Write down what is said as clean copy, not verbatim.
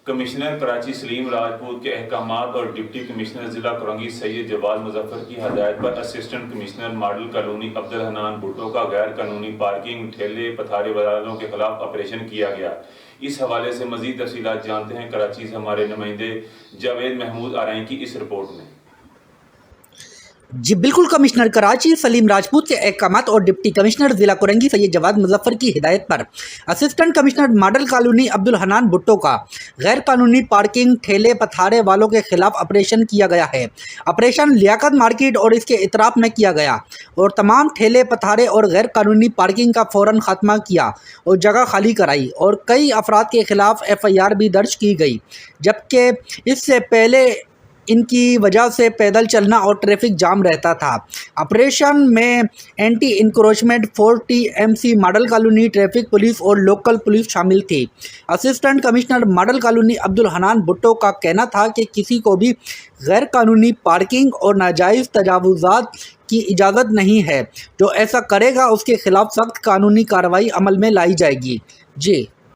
Commissioner Karachi سلیم راجپوت کے احکامات اور ڈپٹی کمشنر ضلع کرنگی سید جواد مظفر کی ہدایت پر assistant commissioner model colony Abdul Hannan Bhutto کا غیر قانونی پارکنگ ٹھیلے پتھارے والوں کے خلاف آپریشن کیا گیا۔ اس حوالے سے مزید تفصیلات جانتے ہیں کراچی سے ہمارے نمائندے جاوید محمود آرائیں کی اس رپورٹ میں۔ جی بالکل، کمشنر کراچی سلیم راجپوت کے احکامات اور ڈپٹی کمشنر ضلع کرنگی سید جواد مظفر کی ہدایت پر assistant commissioner model colony Abdul Hannan Bhutto کا غیر قانونی پارکنگ ٹھیلے پتھارے والوں کے خلاف آپریشن کیا گیا ہے۔ آپریشن لیاقت مارکیٹ اور اس کے اطراف میں کیا گیا اور تمام ٹھیلے پتھارے اور غیر قانونی پارکنگ کا فوراً خاتمہ کیا اور جگہ خالی کرائی اور کئی افراد کے خلاف FIR بھی درج کی گئی، جبکہ اس سے پہلے ان کی وجہ سے پیدل چلنا اور ٹریفک جام رہتا تھا۔ آپریشن میں anti encroachment force TMC model colony traffic police اور لوکل پولیس شامل تھی۔ Assistant commissioner model colony Abdul Hannan Bhutto کا کہنا تھا کہ کسی کو بھی غیر قانونی پارکنگ اور ناجائز تجاوزات کی اجازت نہیں ہے۔ جو ایسا کرے گا اس کے خلاف سخت قانونی کارروائی عمل میں لائی جائے گی۔ جی